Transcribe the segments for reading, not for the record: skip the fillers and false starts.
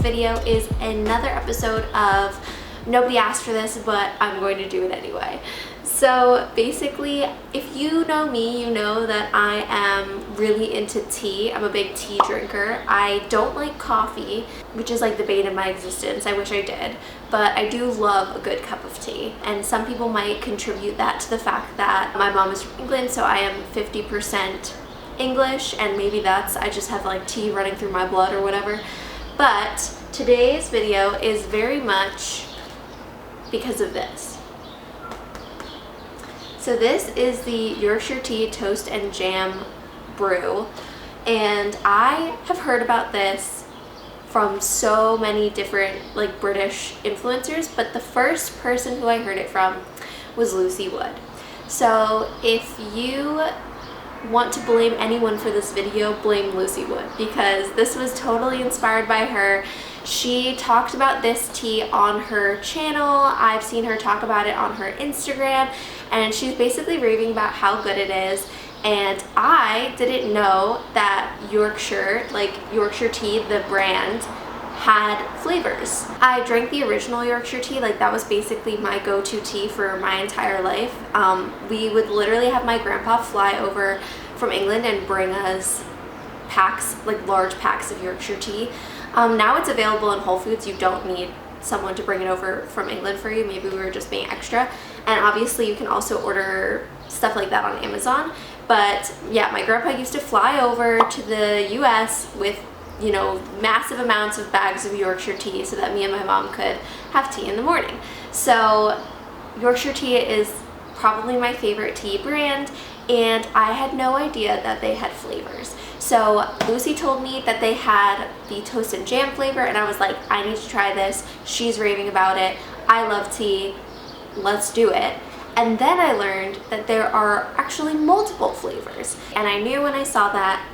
video is another episode of nobody asked for this, but I'm going to do it anyway. So basically, if you know me, you know that I am really into tea. I'm a big tea drinker. I don't like coffee, which is like the bane of my existence. I wish I did, but I do love a good cup of tea. And some people might contribute that to the fact that my mom is from England, so I am 50% English, and maybe that's, I just have like tea running through my blood or whatever. But today's video is very much because of this. So this is the Yorkshire tea toast and jam brew, and I have heard about this from so many different like British influencers, but the first person who I heard it from was Lucy Wood. So if you want to blame anyone for this video, blame Lucy Wood, because this was totally inspired by her. She talked about this tea on her channel. I've seen her talk about it on her Instagram, and she's basically raving about how good it is. And I didn't know that Yorkshire, like Yorkshire tea, the brand, had flavors. I drank the original Yorkshire tea, like that was basically my go-to tea for my entire life. We would literally have my grandpa fly over from England and bring us packs, like large packs of Yorkshire tea. Now it's available in Whole Foods. You don't need someone to bring it over from England for you. Maybe we were just being extra. And obviously you can also order stuff like that on Amazon. But yeah, my grandpa used to fly over to the US with, you know, massive amounts of bags of Yorkshire tea so that me and my mom could have tea in the morning. So Yorkshire tea is probably my favorite tea brand, and I had no idea that they had flavors. So Lucy told me that they had the toast and jam flavor, and I was like, I need to try this. She's raving about it. I love tea. Let's do it. And then I learned that there are actually multiple flavors, and I knew when I saw that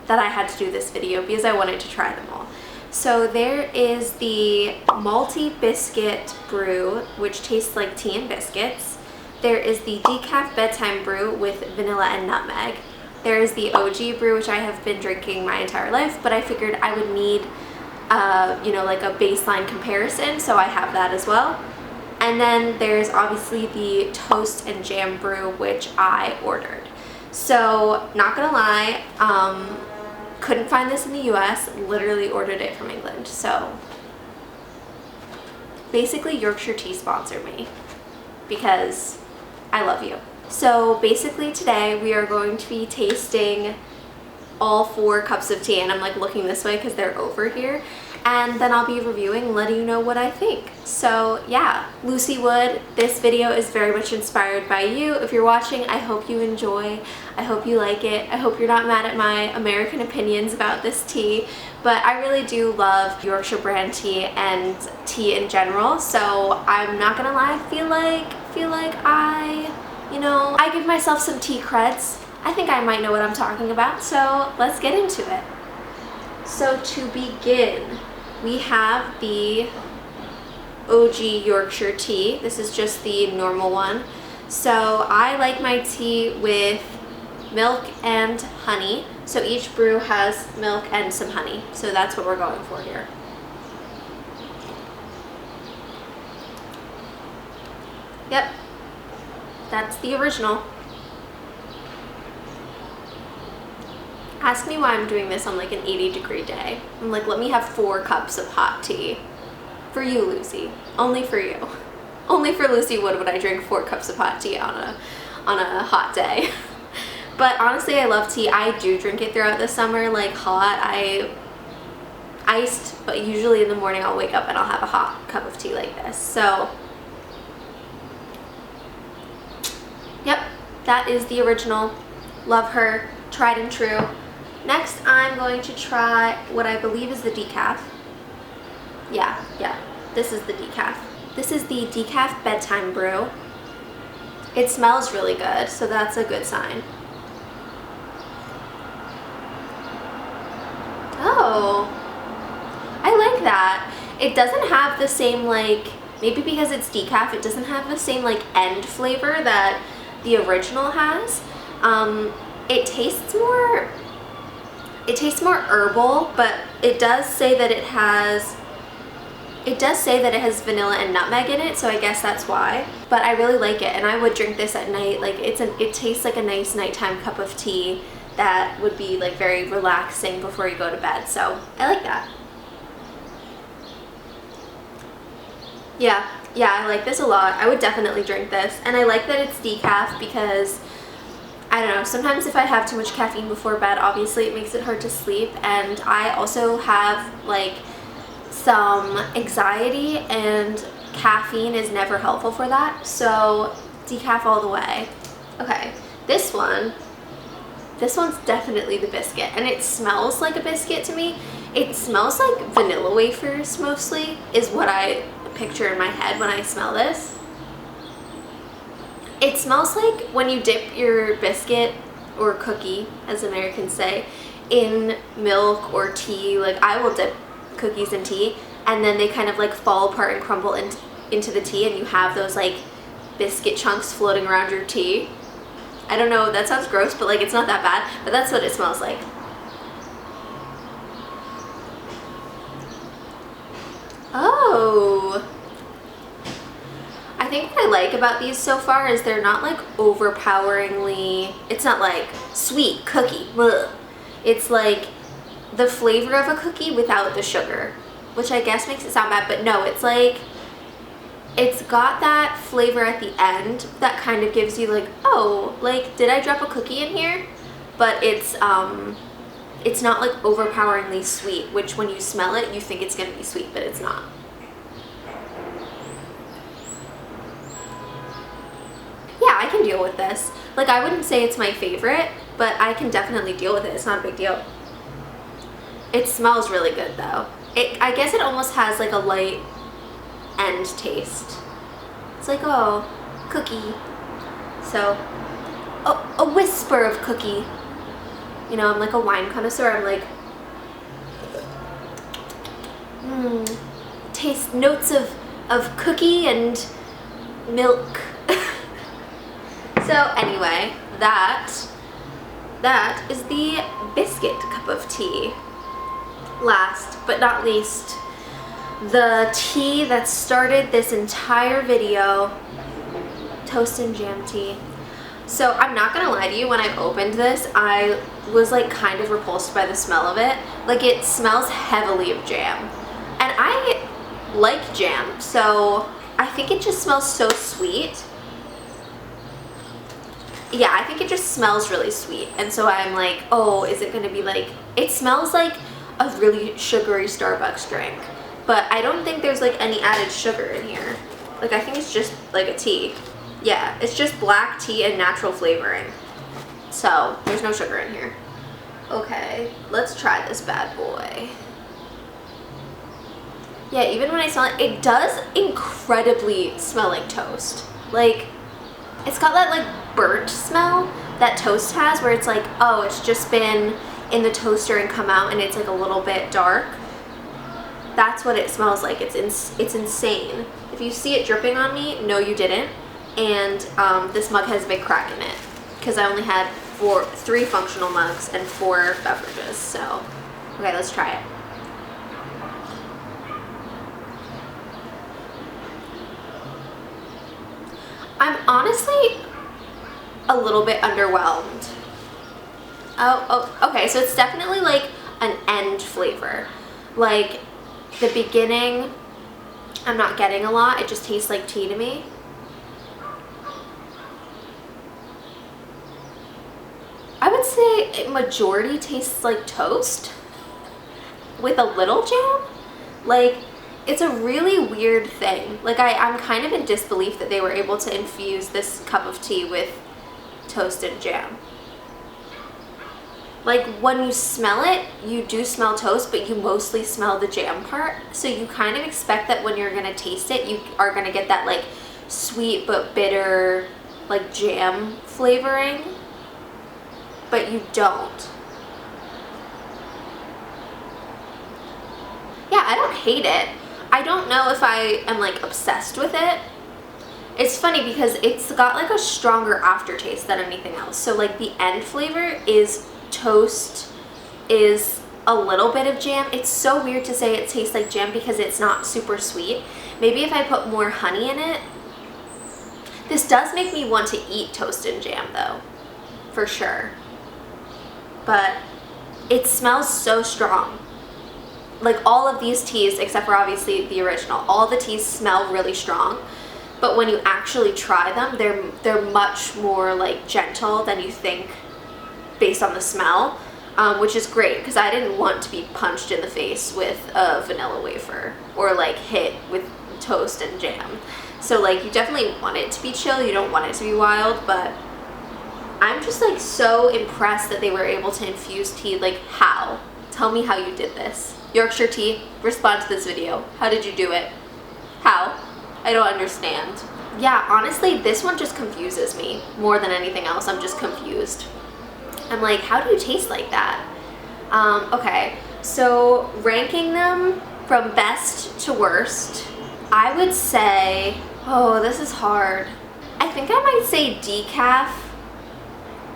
I had to do this video because I wanted to try them all. So there is the malty biscuit brew, which tastes like tea and biscuits. There is the decaf bedtime brew with vanilla and nutmeg. There is the OG brew, which I have been drinking my entire life, but I figured I would need, you know, like a baseline comparison, so I have that as well. And then there's obviously the toast and jam brew, which I ordered. So not gonna lie, couldn't find this in the US, literally ordered it from England. So basically Yorkshire tea sponsored me because I love you. So basically today we are going to be tasting all 4 cups of tea, and I'm like looking this way because they're over here, and then I'll be reviewing and letting you know what I think. So yeah, Lucy Wood, this video is very much inspired by you. If you're watching, I hope you enjoy. I hope you like it. I hope you're not mad at my American opinions about this tea, but I really do love Yorkshire brand tea and tea in general. So I'm not gonna lie, I feel like I give myself some tea creds. I think I might know what I'm talking about, so let's get into it. So to begin, we have the OG Yorkshire tea. This is just the normal one. So I like my tea with milk and honey. So each brew has milk and some honey. So that's what we're going for here. Yep, that's the original. Ask me why I'm doing this on like an 80-degree day. I'm like, let me have 4 cups of hot tea. For you, Lucy. Only for you. Only for Lucy Wood would I drink 4 cups of hot tea on a hot day. But honestly, I love tea. I do drink it throughout the summer, like hot. Iced, but usually in the morning I'll wake up and I'll have a hot cup of tea like this. So yep, that is the original. Love her. Tried and true. Next, I'm going to try what I believe is the decaf. Yeah, this is the decaf. This is the decaf bedtime brew. It smells really good, so that's a good sign. Oh, I like that. It doesn't have the same, like, maybe because it's decaf, it doesn't have the same, like, end flavor that the original has. It tastes more, it tastes more herbal, but it does say that it has vanilla and nutmeg in it, so I guess that's why. But I really like it, and I would drink this at night. Like it tastes like a nice nighttime cup of tea that would be like very relaxing before you go to bed. So I like that. Yeah, I like this a lot. I would definitely drink this, and I like that it's decaf because I don't know, sometimes if I have too much caffeine before bed, obviously it makes it hard to sleep, and I also have like some anxiety, and caffeine is never helpful for that, so decaf all the way. Okay, this one's definitely the Biscuit, and it smells like a biscuit to me. It smells like vanilla wafers mostly, is what I picture in my head when I smell this. It smells like when you dip your biscuit or cookie, as Americans say, in milk or tea. Like I will dip cookies in tea, and then they kind of like fall apart and crumble into the tea, and you have those like biscuit chunks floating around your tea. I don't know, that sounds gross, but like it's not that bad, but that's what it smells like. Oh, I think what I like about these so far is they're not like overpoweringly, it's not like sweet cookie, ugh. It's like the flavor of a cookie without the sugar, which I guess makes it sound bad, but no, it's like, it's got that flavor at the end that kind of gives you like, oh, like did I drop a cookie in here? But it's not like overpoweringly sweet, which when you smell it, you think it's gonna be sweet, but it's not. Yeah, I can deal with this. Like I wouldn't say it's my favorite, but I can definitely deal with it. It's not a big deal. It smells really good though. I guess it almost has like a light end taste. It's like, oh, cookie. So, a whisper of cookie. You know, I'm like a wine connoisseur. I'm like, taste notes of cookie and milk. So anyway, that is the Biscuit cup of tea. Last but not least, the tea that started this entire video, toast and jam tea. So I'm not gonna lie to you, when I opened this, I was like kind of repulsed by the smell of it. Like it smells heavily of jam, and I like jam, so I think it just smells so sweet. Yeah, I think it just smells really sweet, and so I'm like, oh, is it gonna be like, it smells like a really sugary Starbucks drink, but I don't think there's like any added sugar in here. Like I think it's just like a tea. Yeah, it's just black tea and natural flavoring, so there's no sugar in here. Okay, let's try this bad boy. Yeah, even when I smell it, it does incredibly smell like toast. Like, it's got that like burnt smell that toast has, where it's like, oh, it's just been in the toaster and come out and it's like a little bit dark. That's what it smells like. It's insane. If you see it dripping on me, no you didn't. And this mug has a big crack in it because I only had 3 functional mugs and 4 beverages. So, okay, let's try it. I'm honestly a little bit underwhelmed. Oh, okay, so it's definitely like an end flavor. Like the beginning, I'm not getting a lot. It just tastes like tea to me. I would say majority tastes like toast with a little jam. Like, it's a really weird thing. Like, I'm kind of in disbelief that they were able to infuse this cup of tea with toasted jam. Like, when you smell it, you do smell toast, but you mostly smell the jam part. So you kind of expect that when you're gonna taste it, you are gonna get that like sweet but bitter like jam flavoring, but you don't. Yeah, I don't hate it. I don't know if I am like obsessed with it. It's funny because it's got like a stronger aftertaste than anything else. So like the end flavor is toast is a little bit of jam. It's so weird to say it tastes like jam because it's not super sweet. Maybe if I put more honey in it. This does make me want to eat toast and jam though, for sure. But it smells so strong. Like all of these teas, except for obviously the original, all the teas smell really strong. But when you actually try them, they're much more like gentle than you think based on the smell, which is great because I didn't want to be punched in the face with a vanilla wafer or like hit with toast and jam. So like you definitely want it to be chill, you don't want it to be wild, but I'm just like so impressed that they were able to infuse tea. Like how? Tell me how you did this. Yorkshire tea, respond to this video. How did you do it? How? I don't understand. Yeah, honestly, this one just confuses me more than anything else. I'm just confused. I'm like, how do you taste like that? Okay, so ranking them from best to worst, I would say, oh, this is hard. I think I might say decaf,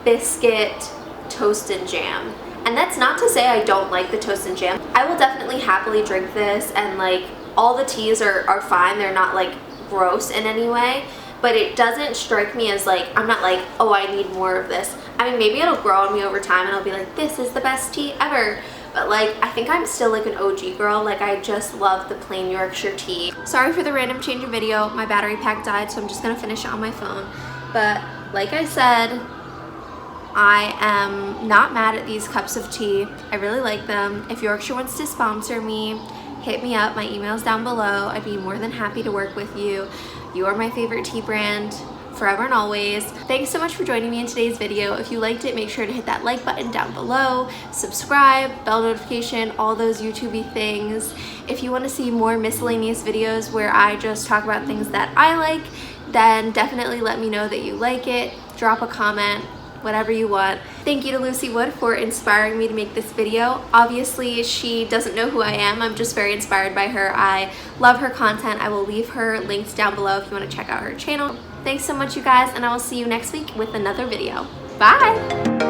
biscuit, toast and jam. And that's not to say I don't like the toast and jam. I will definitely happily drink this, and like all the teas are fine. They're not like gross in any way, but it doesn't strike me as like, I'm not like, oh, I need more of this. I mean, maybe it'll grow on me over time and I'll be like, this is the best tea ever. But like, I think I'm still like an OG girl. Like I just love the plain Yorkshire tea. Sorry for the random change of video. My battery pack died, so I'm just gonna finish it on my phone. But like I said, I am not mad at these cups of tea. I really like them. If Yorkshire wants to sponsor me, hit me up. My email's down below. I'd be more than happy to work with you. You are my favorite tea brand forever and always. Thanks so much for joining me in today's video. If you liked it, make sure to hit that like button down below, subscribe, bell notification, all those YouTube-y things. If you want to see more miscellaneous videos where I just talk about things that I like, then definitely let me know that you like it. Drop a comment, whatever you want. Thank you to Lucy Wood for inspiring me to make this video. Obviously, she doesn't know who I am. I'm just very inspired by her. I love her content. I will leave her links down below if you want to check out her channel. Thanks so much, you guys, and I will see you next week with another video. Bye!